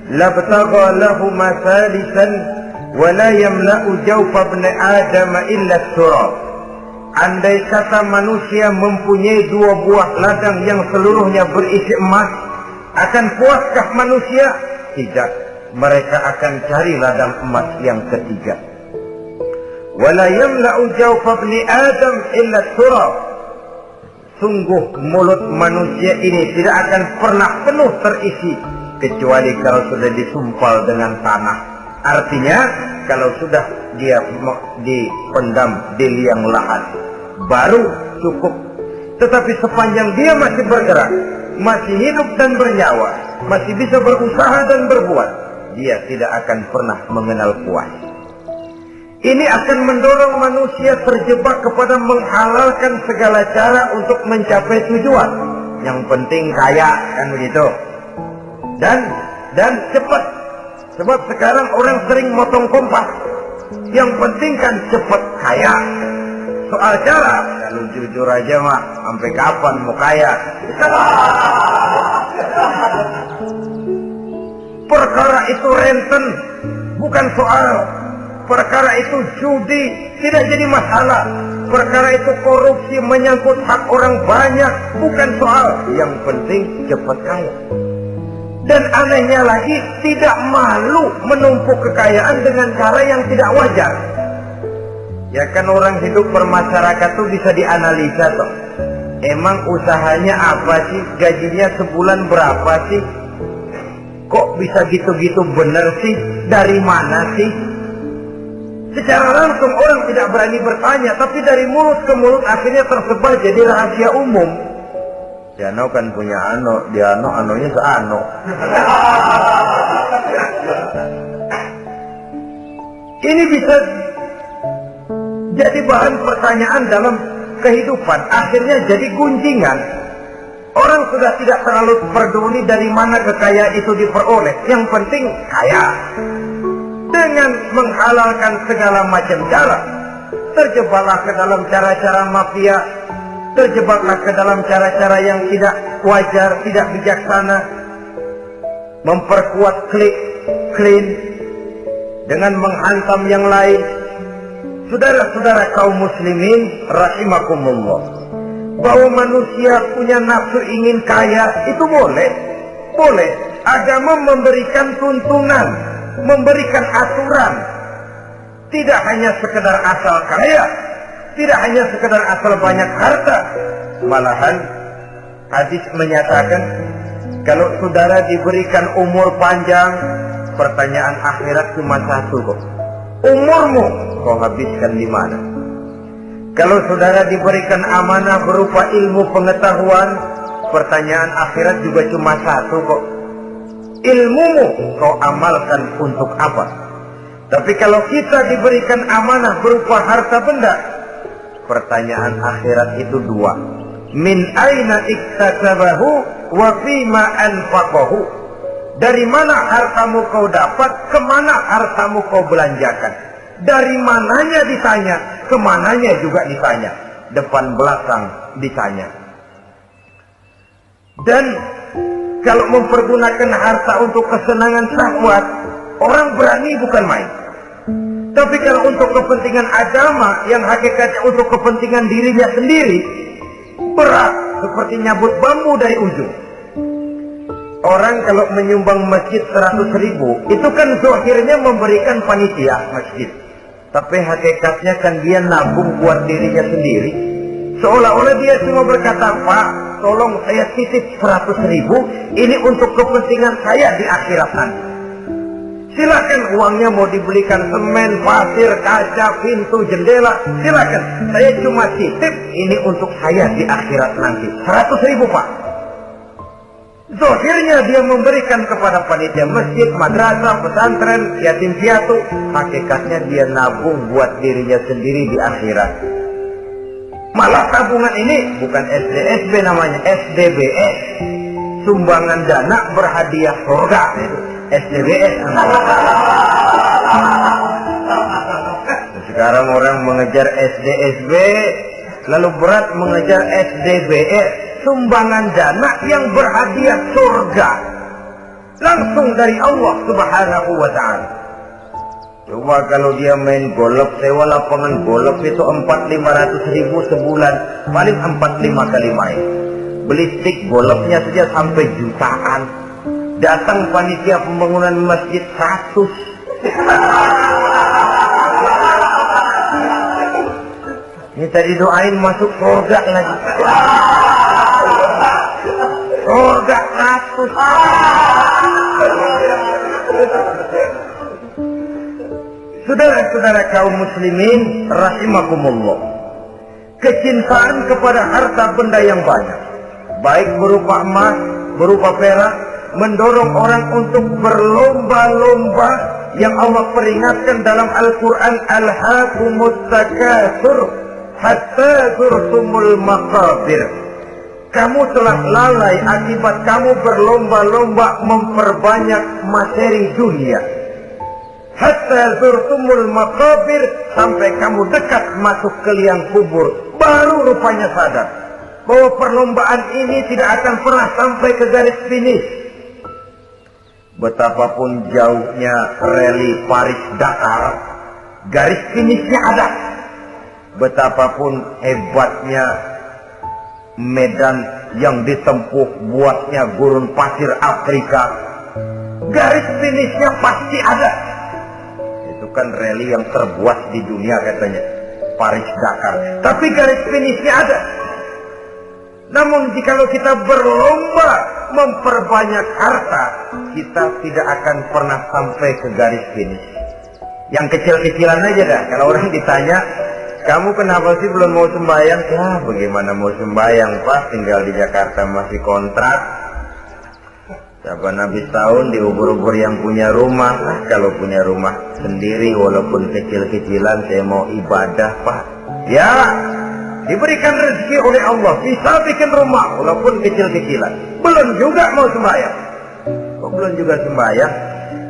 Speaker 1: labtagha lahuma thalithan wa la yamla'u jawfa ibni Adam illa turab." Andai kata manusia mempunyai dua buah ladang yang seluruhnya berisi emas, akan puaskah manusia? Tidak, mereka akan cari ladang emas yang ketiga. Wala yamla'u jawfa ibni Adam illa turab. Sungguh mulut manusia ini tidak akan pernah penuh terisi kecuali kalau sudah disumpal dengan tanah. Artinya kalau sudah dia dipendam di liang lahat baru cukup. Tetapi sepanjang dia masih bergerak, masih hidup dan bernyawa, masih bisa berusaha dan berbuat, dia tidak akan pernah mengenal puas. Ini akan mendorong manusia terjebak kepada menghalalkan segala cara untuk mencapai tujuan. Yang penting kaya, kan begitu. Dan cepat. Sebab sekarang orang sering motong kompas. Yang penting kan cepat kaya. Soal cara, kalau jujur aja mah, sampai kapan mau kaya? Perkara itu renten, bukan soal. Perkara itu judi, tidak jadi masalah. Perkara itu korupsi, menyangkut hak orang banyak, bukan soal. Yang penting cepat kaya. Dan anehnya lagi, tidak malu menumpuk kekayaan dengan cara yang tidak wajar. Ya kan orang hidup bermasyarakat tuh bisa dianalisa toh. Emang usahanya apa sih? Gajinya sebulan berapa sih? Kok bisa gitu-gitu bener sih? Dari mana sih? Secara langsung orang tidak berani bertanya, tapi dari mulut ke mulut akhirnya tersebar jadi rahasia umum. Si Ano kan punya Ano, dia Anonya seano. Ini bisa jadi bahan pertanyaan dalam kehidupan, akhirnya jadi gunjingan. Orang sudah tidak terlalu peduli dari mana kekayaan itu diperoleh, yang penting kaya. Dengan menghalalkan segala macam cara, terjebaklah ke dalam cara-cara mafia, terjebaklah ke dalam cara-cara yang tidak wajar, tidak bijaksana, memperkuat klaim dengan menghantam yang lain. Saudara-saudara kaum muslimin rahimakumullah, bahwa manusia punya nafsu ingin kaya itu boleh. Agama memberikan tuntunan, memberikan aturan. Tidak hanya sekedar asal kaya, tidak hanya sekedar asal banyak harta. Malahan hadis menyatakan, kalau saudara diberikan umur panjang, pertanyaan akhirat cuma satu kok. Umurmu kau habiskan di mana? Kalau saudara diberikan amanah berupa ilmu pengetahuan, pertanyaan akhirat juga cuma satu kok. Ilmumu kau amalkan untuk apa? Tapi kalau kita diberikan amanah berupa harta benda, pertanyaan akhirat itu dua. Min aina iktasabahu wa fima anfaqahu. Dari mana hartamu kau dapat, kemana hartamu kau belanjakan. Dari mananya ditanya, kemananya juga ditanya. Depan belakang ditanya. Dan kalau mempergunakan harta untuk kesenangan syahwat, orang berani bukan main. Tapi kalau untuk kepentingan agama, yang hakikatnya untuk kepentingan dirinya sendiri, berat seperti nyabut bambu dari ujung. Orang kalau menyumbang masjid 100.000, itu kan zahirnya memberikan panitia masjid. Tapi hakikatnya kan dia nabung buat dirinya sendiri. Seolah-olah dia cuma berkata, Pak, tolong saya titip 100.000, ini untuk kepentingan saya di akhirat nanti. Silakan uangnya mau dibelikan semen, pasir, kaca, pintu, jendela, silakan. Saya cuma titip, ini untuk saya di akhirat nanti. 100.000 Pak. Zahirnya dia memberikan kepada panitia masjid, madrasah, pesantren, yatim piatu. Hakikatnya dia nabung buat dirinya sendiri di akhirat. Malah tabungan ini bukan SDSB namanya, SDBS. Sumbangan dana berhadiah surga. SDBS. Sekarang orang mengejar SDSB, lalu berat mengejar SDBS. Sumbangan dana yang berhadiah surga langsung dari Allah Subhanahu wa ta'ala. Coba kalau dia main golf, sewa lapangan golf itu 400-500 ribu sebulan, paling 4-5 kali main. Beli stick golfnya saja sampai jutaan. Datang panitia pembangunan masjid 100. Ini tadi doain masuk surga lagi. Surga 100. Saudara-saudara kaum muslimin rahimakumullah, kecintaan kepada harta benda yang banyak, baik berupa emas, berupa perak, mendorong orang untuk berlomba-lomba yang Allah peringatkan dalam Al-Quran, Alhaakumut takatsur hatta zurtumul maqabir. Kamu telah lalai akibat kamu berlomba-lomba memperbanyak materi dunia. Hatta zurtumul maqabir, sampai kamu dekat masuk ke liang kubur, baru rupanya sadar bahwa perlombaan ini tidak akan pernah sampai ke garis finish. Betapapun jauhnya rally Paris-Dakar, garis finishnya ada. Betapapun hebatnya medan yang ditempuh buatnya gurun pasir Afrika, garis finishnya pasti ada. Itu kan rally yang terbuat di dunia katanya, Paris-Dakar. Tapi garis finishnya ada. Namun jikalau kita berlomba memperbanyak harta, kita tidak akan pernah sampai ke garis finish. Yang kecil-kecilan aja dah. Kalau orang ditanya, kamu kenapa sih belum mau sembahyang? Ya, bagaimana mau sembahyang, Pak? Tinggal di Jakarta masih kontrak. Saban habis tahun diubur-ubur yang punya rumah. Kalau punya rumah sendiri walaupun kecil-kecilan saya mau ibadah, Pak. Ya, diberikan rezeki oleh Allah bisa bikin rumah walaupun kecil-kecilan. Belum juga mau sembahyang. Kok belum juga sembahyang?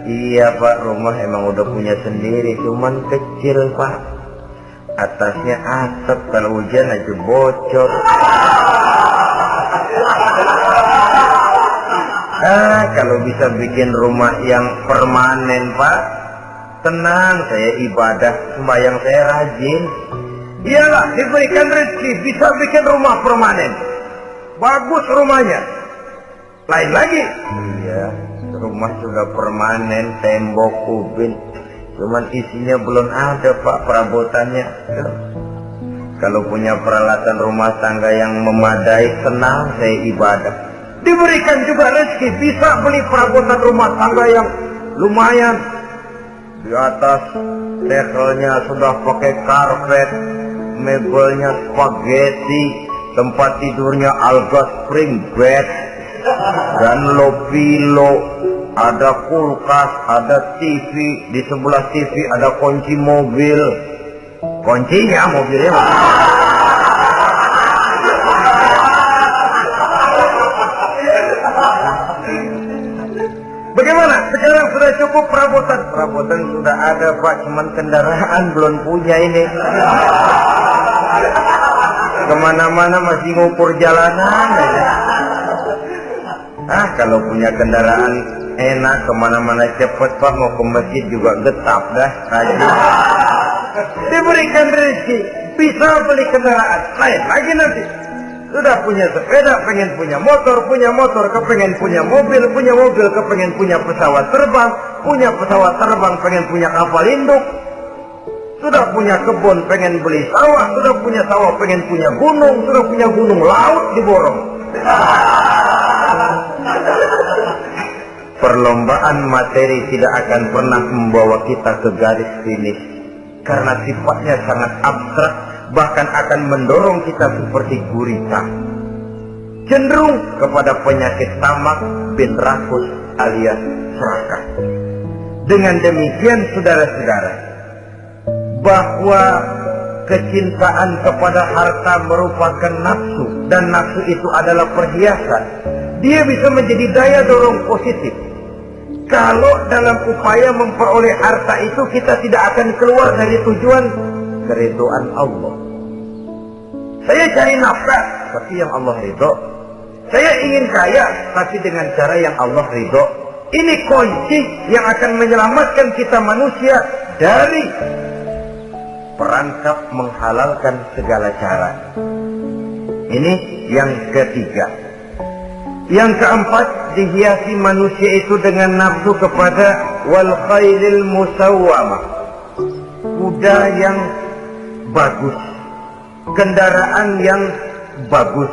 Speaker 1: Iya, Pak, rumah emang udah punya sendiri, cuman kecil, Pak. Atasnya asap, kalau hujan aja bocor. Kalau bisa bikin rumah yang permanen, Pak, tenang, saya ibadah, sembahyang saya rajin. Iyalah, diberikan rezeki, bisa bikin rumah permanen. Bagus rumahnya. Lain lagi. Iya, rumah sudah permanen, tembok, ubin. Cuman isinya belum ada, Pak, perabotannya. Kalau punya peralatan rumah tangga yang memadai, tenang, saya ibadah. Diberikan juga rezeki, bisa beli perabotan rumah tangga yang lumayan. Di atas tekelnya sudah pakai karpet, mebelnya spaghetti, tempat tidurnya alga spring bed, dan lopilo, ada kulkas, ada TV, di sebelah TV ada kunci mobil. Kuncinya mobilnya. Bagaimana? Sekarang sudah cukup perabotan? Perabotan sudah ada, Pak, cuman kendaraan belum punya ini. Kemana-mana masih ngukur jalanan aja. Kalau punya kendaraan enak, kemana-mana cepet, Pak, mau ke masjid juga getap dah. Diberikan rezeki, bisa beli kendaraan. Lain lagi nanti. Sudah punya sepeda, pengen punya motor, kepengen punya mobil, kepengen punya pesawat terbang, pengen punya kapal induk. Sudah punya kebun, pengen beli sawah, sudah punya sawah, pengen punya gunung, sudah punya gunung, laut diborong. Perlombaan materi tidak akan pernah membawa kita ke garis finish, karena sifatnya sangat abstrak, bahkan akan mendorong kita seperti gurita, cenderung kepada penyakit tamak bin rakus alias serakah. Dengan demikian, saudara-saudara, bahwa kecintaan kepada harta merupakan nafsu, dan nafsu itu adalah perhiasan, dia bisa menjadi daya dorong positif. Kalau dalam upaya memperoleh harta itu kita tidak akan keluar dari tujuan keridhaan Allah. Saya cari nafkah, tapi yang Allah ridho. Saya ingin kaya, tapi dengan cara yang Allah ridho. Ini kunci yang akan menyelamatkan kita manusia dari perangkap menghalalkan segala cara. Ini yang ketiga. Yang keempat, dihiasi manusia itu dengan nafsu kepada wal khailil musawwamah, kuda yang bagus, kendaraan yang bagus,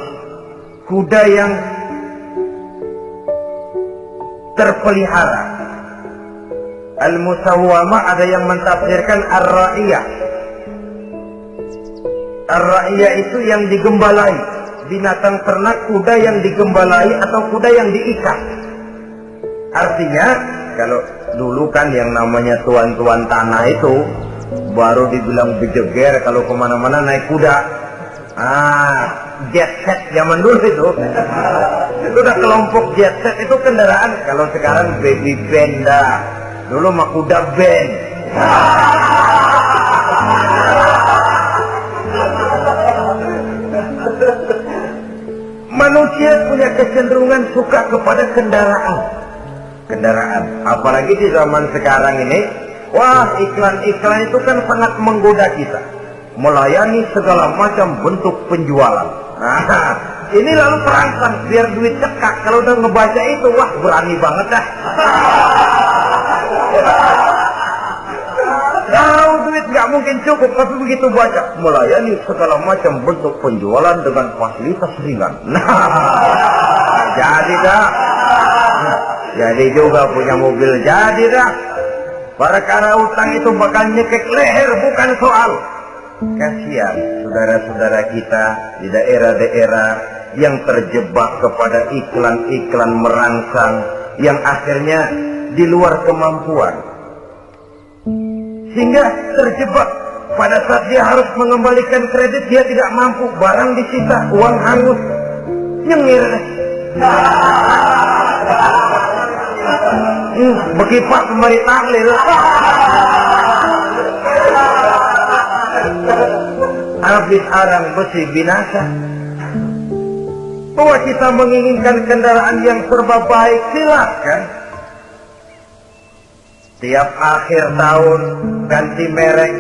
Speaker 1: kuda yang terpelihara. Al-musawwamah ada yang mentafsirkan ar-ra'iyah. Ar-ra'iyah itu yang digembalai, binatang ternak, kuda yang digembalai atau kuda yang diikat. Artinya, kalau dulu kan yang namanya tuan-tuan tanah itu baru dibilang bejeger kalau kemana-mana naik kuda. Jet set zaman dulu itu udah kelompok jet set itu kendaraan. Kalau sekarang baby band dah. Dulu mah kuda band. Manusia punya kecenderungan suka kepada kendaraan. Apalagi di zaman sekarang ini, wah, iklan-iklan itu kan sangat menggoda kita. Melayani segala macam bentuk penjualan. Nah, ini lalu terangsang biar duit cekak. Kalau udah ngebaca itu, wah, berani banget dah. Tahu duit nggak mungkin cukup, tapi begitu baca melayani segala macam bentuk penjualan dengan fasilitas ringan. Nah, jadi dah. Jadi juga punya mobil, jadi dah. Perkara utang itu bakal nyekek leher, bukan soal. Kasihan saudara-saudara kita di daerah-daerah yang terjebak kepada iklan-iklan merangsang yang akhirnya di luar kemampuan, sehingga terjebak. Pada saat dia harus mengembalikan kredit, dia tidak mampu, barang disita, uang hangus, nyengir. Begipak kembali tahlil. Habis arang besi binasa. Bahwa kita menginginkan kendaraan yang serba baik, silakan. Tiap akhir tahun ganti merek,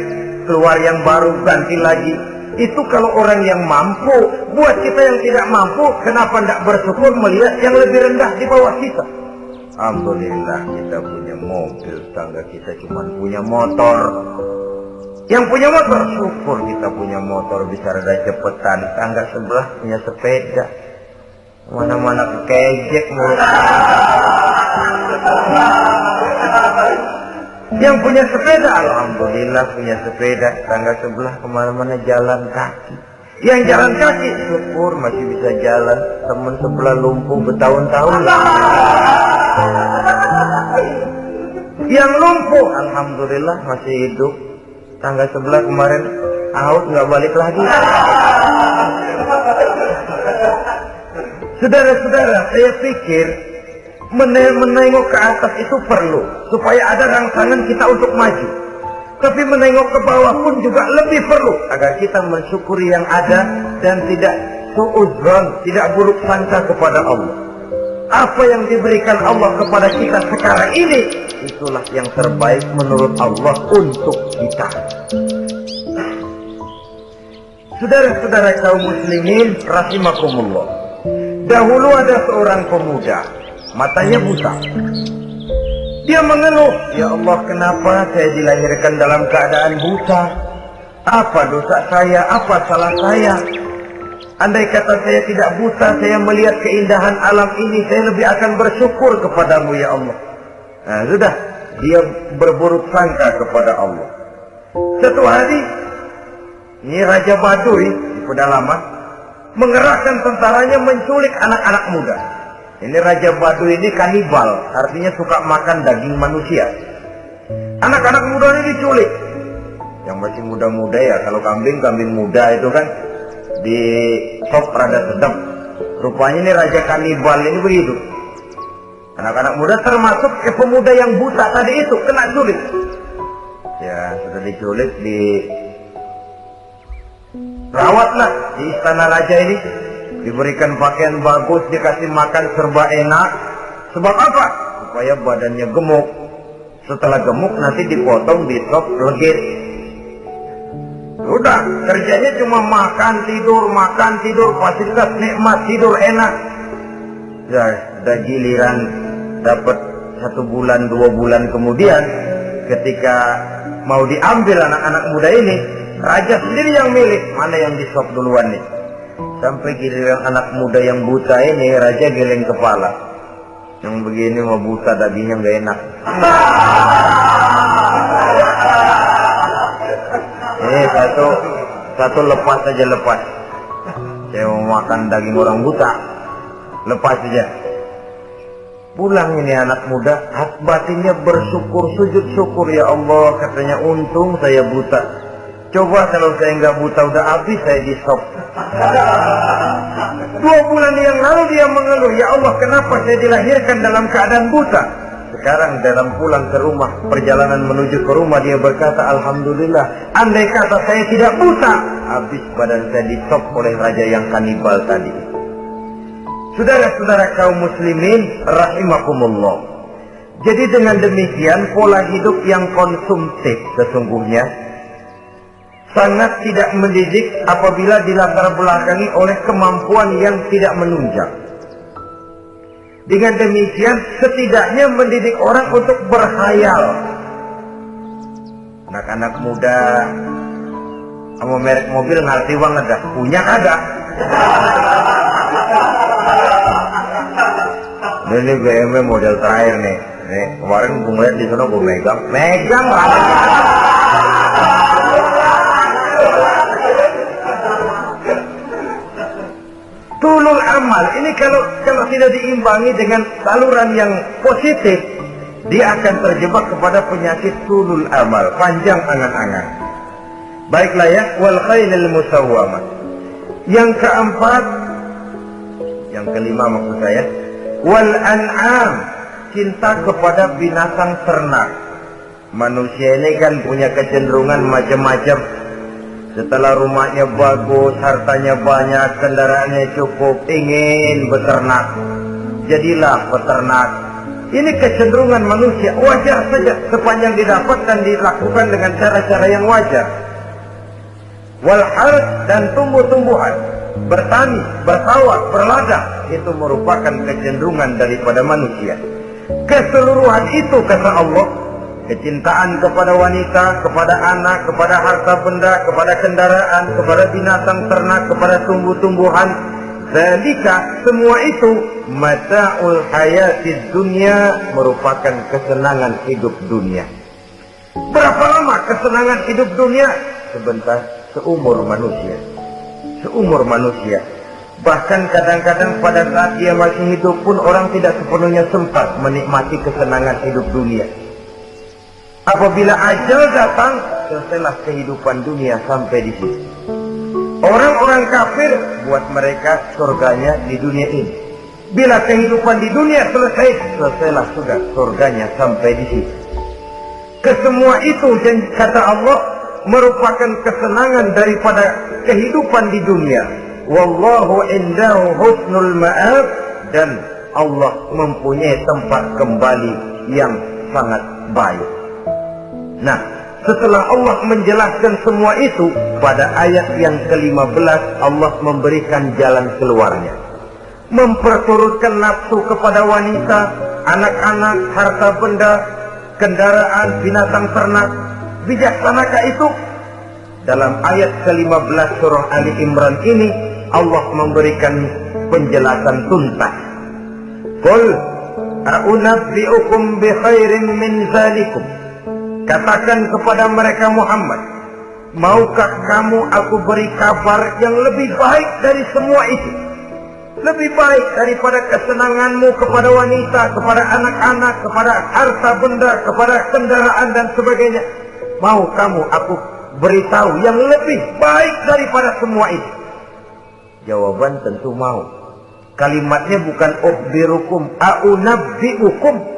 Speaker 1: keluar yang baru, ganti lagi. Itu kalau orang yang mampu. Buat kita yang tidak mampu, kenapa tidak bersyukur melihat yang lebih rendah di bawah kita? Alhamdulillah kita punya mobil, tangga kita cuma punya motor. Yang punya motor, syukur kita punya motor, bisa rada cepetan. Tangga sebelah punya sepeda, mana-mana kejek mulu. Yang punya sepeda, alhamdulillah punya sepeda. Tangga sebelah kemana-mana jalan kaki. Yang jalan kaki, syukur masih bisa jalan. Teman sebelah lumpuh bertahun-tahun. Yang lumpuh, alhamdulillah masih hidup. Tangga sebelah kemarin out, nggak balik lagi. Saudara-saudara, saya pikir menengok ke atas itu perlu supaya ada rangsangan kita untuk maju. Tapi menengok ke bawah pun juga lebih perlu agar kita mensyukuri yang ada dan tidak suudzon, tidak buruk sangka kepada Allah. Apa yang diberikan Allah kepada kita sekarang ini, itulah yang terbaik menurut Allah untuk kita. Saudara-saudara kaum muslimin rahimakumullah. Dahulu ada seorang pemuda, matanya buta. Dia mengeluh, ya Allah, kenapa saya dilahirkan dalam keadaan buta? Apa dosa saya? Apa salah saya? Andai kata saya tidak buta, saya melihat keindahan alam ini, saya lebih akan bersyukur kepadamu ya Allah. Nah sudah, dia berburuk sangka kepada Allah. Satu hari, ini Raja Baduy di pedalaman mengerahkan tentaranya menculik anak-anak muda. Ini Raja Baduy ini kanibal, artinya suka makan daging manusia. Anak-anak muda ini diculik. Yang masih muda-muda ya, kalau kambing muda itu kan di sop rada sedap. Rupanya ini Raja kanibal ini begitu. Anak-anak muda termasuk pemuda yang buta tadi itu kena culik. Ya sudah diculik, rawatlah di istana raja ini, diberikan pakaian bagus, dikasih makan serba enak. Sebab apa? Supaya badannya gemuk. Setelah gemuk nanti dipotong di sop legit. Udah, kerjanya cuma makan tidur, fasilitas nikmat, tidur enak. Ya, udah giliran dapat 1 bulan 2 bulan kemudian, ketika mau diambil anak-anak muda ini, raja sendiri yang milih mana yang disop duluan nih. Sampai giliran anak muda yang buta ini, raja geleng kepala. Yang begini mau buta, dagingnya nggak enak. Ini satu lepas aja, lepas. Saya mau makan daging orang buta, lepas aja. Pulang ini anak muda, hati batinnya bersyukur, sujud syukur, ya Allah, katanya untung saya buta. Coba kalau saya nggak buta udah habis saya di stop. 2 bulan yang lalu dia mengeluh, ya Allah, kenapa saya dilahirkan dalam keadaan buta? Sekarang dalam pulang ke rumah, perjalanan menuju ke rumah, dia berkata, alhamdulillah, andai kata saya tidak buta, habis badan saya di stop oleh raja yang kanibal tadi. Saudara-saudara kaum muslimin rahimakumullah. Jadi dengan demikian pola hidup yang konsumtif sesungguhnya sangat tidak mendidik apabila dilatar belakangi oleh kemampuan yang tidak menunjang. Dengan demikian setidaknya mendidik orang untuk berkhayal. Anak-anak muda sama merek mobil ngerti banget dah, punya kagak? Ini BMW model terakhir nih. Nih kemarin gue ngeliat di sana, gue megang lah. amal ini kalau tidak diimbangi dengan saluran yang positif, dia akan terjebak kepada penyakit tulul amal, panjang angan-angan. Baiklah ya, wal khailil musawwamah. Yang keempat, yang kelima maksud saya, wal an'am, cinta kepada binatang ternak. Manusia ini kan punya kecenderungan macam-macam. Setelah rumahnya bagus, hartanya banyak, kendaraannya cukup, ingin beternak. Jadilah peternak. Ini kecenderungan manusia, wajar saja sepanjang didapat dan dilakukan dengan cara-cara yang wajar. Wal harth, dan tumbuh-tumbuhan, bertani, bersawah, berladang, itu merupakan kecenderungan daripada manusia. Keseluruhan itu kata Allah, kecintaan kepada wanita, kepada anak, kepada harta benda, kepada kendaraan, kepada binatang ternak, kepada tumbuh-tumbuhan, zalika, semua itu mata'ul hayatid dunya, merupakan kesenangan hidup dunia. Berapa lama kesenangan hidup dunia? Sebentar, seumur manusia. Seumur manusia. Bahkan kadang-kadang pada saat dia masih hidup pun orang tidak sepenuhnya sempat menikmati kesenangan hidup dunia. Apabila ajal datang, selesailah kehidupan dunia sampai di situ. Orang-orang kafir, buat mereka surganya di dunia ini. Bila kehidupan di dunia selesai, selesailah sudah surganya sampai di situ. Kesemua itu, kata Allah, merupakan kesenangan daripada kehidupan di dunia. Wallahu indahu husnul ma'ab, dan Allah mempunyai tempat kembali yang sangat baik. Nah, setelah Allah menjelaskan semua itu, pada ayat yang ke-15 Allah memberikan jalan keluarnya. Memperturutkan nafsu kepada wanita, anak-anak, harta benda, kendaraan, binatang ternak. Bijaksanakah itu? Dalam ayat ke-15 surah Ali Imran ini, Allah memberikan penjelasan tuntas. Qul a'unabbi'ukum bi khairin min zalikum. Katakan kepada mereka Muhammad, maukah kamu aku beri kabar yang lebih baik dari semua itu? Lebih baik daripada kesenanganmu kepada wanita, kepada anak-anak, kepada harta benda, kepada kendaraan dan sebagainya. Mau kamu aku beritahu yang lebih baik daripada semua itu? Jawaban tentu mau. Kalimatnya bukan ukhbirukum, a'unabbi'ukum.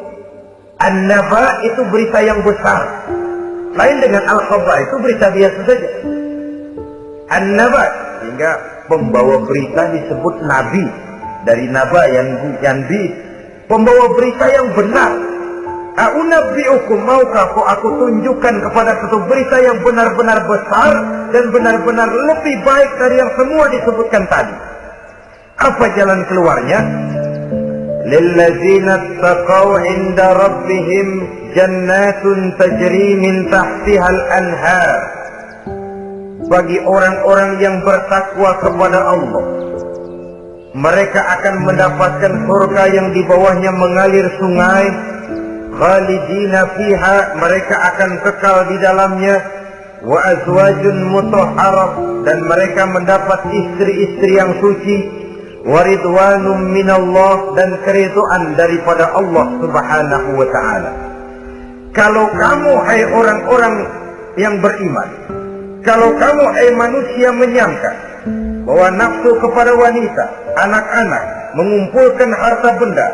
Speaker 1: An-naba itu berita yang besar. Lain dengan al-khabar, itu berita biasa saja. An-naba, sehingga pembawa berita disebut nabi. Dari naba yang di pembawa berita yang benar. A'unabbi'ukum, maukah aku tunjukkan kepada satu berita yang benar-benar besar dan benar-benar lebih baik dari yang semua disebutkan tadi. Apa jalan keluarnya? Lillazina taqaw 'inda rabbihim jannatun tajri min tahtiha al-anhar. Bagi orang-orang yang bertakwa kepada Allah, mereka akan mendapatkan surga yang di bawahnya mengalir sungai. Khalidina fiha, mereka akan kekal di dalamnya. Wa azwajun mutahharah, dan mereka mendapat istri-istri yang suci. Waridwanum minallah, dan keridhaan daripada Allah subhanahu wa ta'ala. Kalau kamu hai orang-orang yang beriman, kalau kamu hai manusia menyangka bahwa nafsu kepada wanita, anak-anak, mengumpulkan harta benda,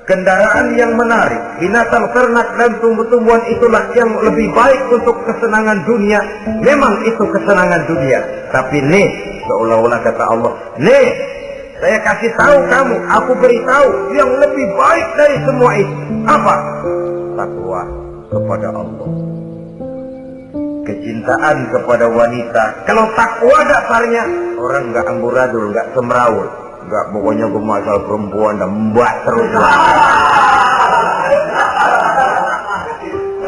Speaker 1: kendaraan yang menarik, binatang ternak dan tumbuh-tumbuhan itulah yang lebih baik untuk kesenangan dunia, memang itu kesenangan dunia. Tapi nih, seolah-olah kata Allah, nih, saya kasih tahu kamu, aku beritahu yang lebih baik dari semua itu. Apa? Takwa kepada Allah. Kecintaan kepada wanita. Kalau takwa dasarnya, orang nggak amburadul, nggak semrawut, nggak pokoknya gue masalah perempuan dan mbak terus.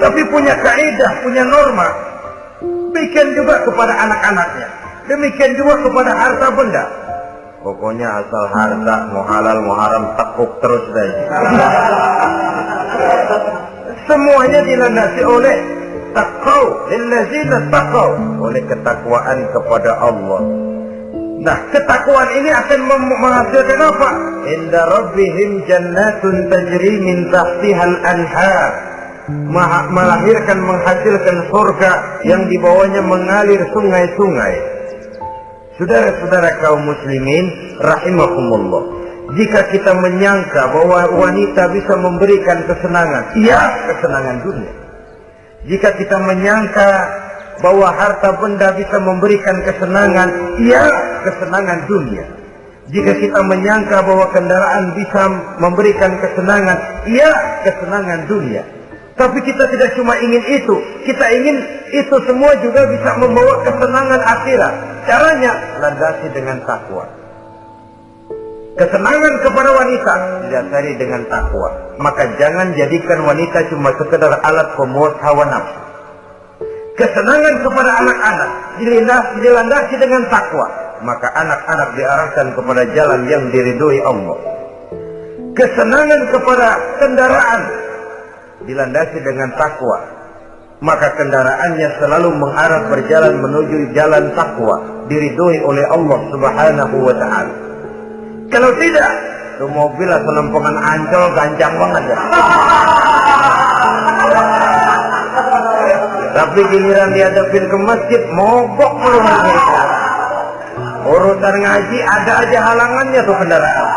Speaker 1: Tapi punya kaidah, punya norma. Demikian juga kepada anak-anaknya. Demikian juga kepada harta benda. Pokoknya asal harta, mau halal, mau haram, tekuk terus saja. Semuanya dilandasi oleh taqaw, lillazina taqaw, oleh ketakwaan kepada Allah. Nah, ketakwaan ini akan menghasilkan apa? Inda rabbihim jannatun tajri min tahtihal anhar. Menghasilkan surga yang di bawahnya mengalir sungai-sungai. Saudara-saudara kaum muslimin rahimakumullah, jika kita menyangka bahwa wanita bisa memberikan kesenangan, iya, kesenangan dunia. Jika kita menyangka bahwa harta benda bisa memberikan kesenangan, iya, kesenangan dunia. Jika kita menyangka bahwa kendaraan bisa memberikan kesenangan, iya, kesenangan dunia. Tapi kita tidak cuma ingin itu, kita ingin itu semua juga bisa membawa kesenangan akhirat. Caranya landasi dengan takwa. Kesenangan kepada wanita didasari dengan takwa. Maka jangan jadikan wanita cuma sekedar alat pemuas hawa nafsu. Kesenangan kepada anak-anak dilandasi dengan takwa. Maka anak-anak diarahkan kepada jalan yang diridhoi Allah. Kesenangan kepada kendaraan dilandasi dengan takwa, maka kendaraannya selalu mengarah berjalan menuju jalan takwa, diridhoi oleh Allah Subhanahu wa ta'ala. Kalau tidak, itu mobil asal lempengan Ancol gancang banget ya. Tapi giliran dihadapin ke masjid, mogok belum lagi. Urusan ngaji ada aja halangannya tuh kendaraan.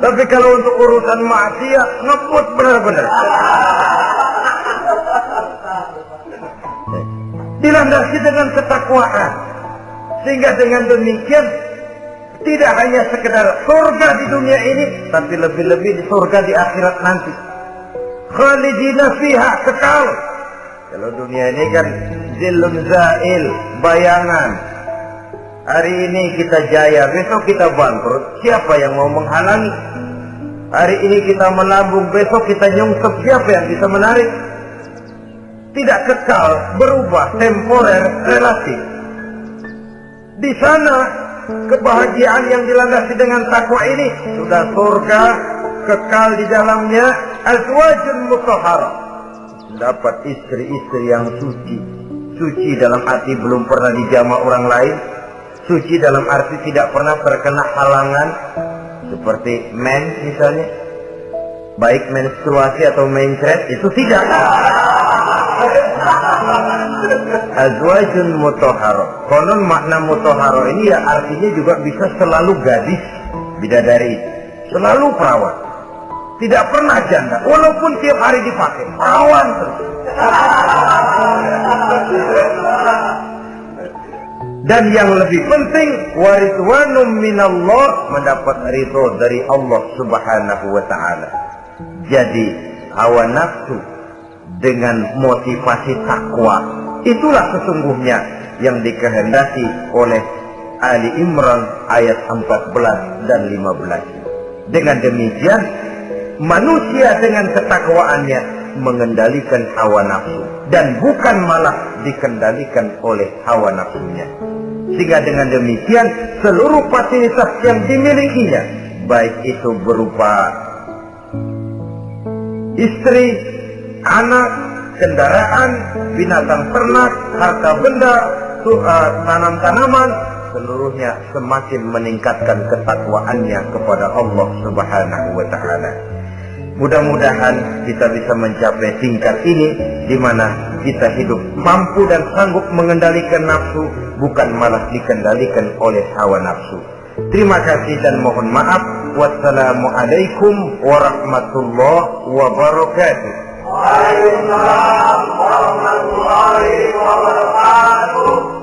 Speaker 1: Tapi kalau untuk urusan maksiat, ngebut benar-benar. Dilandasi dengan ketakwaan. Sehingga dengan demikian, tidak hanya sekedar surga di dunia ini, tapi lebih-lebih di surga di akhirat nanti. Khalidina fiha, kekal. Kalau dunia ini kan zillun zail, bayangan. Hari ini kita jaya, besok kita bangkrut. Siapa yang mau menghalangi? Hari ini kita melambung, besok kita nyungsep. Siapa yang bisa menarik? Tidak kekal, berubah, temporer, relatif. Di sana, kebahagiaan yang dilandasi dengan takwa ini sudah surga, kekal di dalamnya, azwajun mutahhara. Dapat istri-istri yang suci. Suci dalam arti belum pernah dijamah orang lain. Suci dalam arti tidak pernah terkena halangan seperti mens misalnya, baik menstruasi atau mencret, itu tidak. Azwajun mutahhara. Konon makna mutahhara ini ya artinya juga bisa selalu gadis, bidadari, selalu perawan, tidak pernah janda, walaupun tiap hari dipakai, perawan terus. Dan yang lebih penting, waridwanum minallah, mendapat ridho dari Allah Subhanahu wa ta'ala. Jadi hawa nafsu dengan motivasi takwa, itulah sesungguhnya yang dikehendaki oleh Ali Imran ayat 14 dan 15. Dengan demikian, manusia dengan ketakwaannya mengendalikan hawa nafsu dan bukan malah dikendalikan oleh hawa nafsunya. Sehingga dengan demikian seluruh fasilitas yang dimilikinya, baik itu berupa istri, anak, kendaraan, binatang ternak, harta benda, tanam-tanaman, seluruhnya semakin meningkatkan ketakwaannya kepada Allah Subhanahu wa ta'ala. Mudah-mudahan kita bisa mencapai tingkat ini, di mana kita hidup mampu dan sanggup mengendalikan nafsu, bukan malah dikendalikan oleh hawa nafsu. Terima kasih dan mohon maaf. Wassalamualaikum warahmatullahi wabarakatuh.
Speaker 2: Waalaikumsalam warahmatullahi wabarakatuh.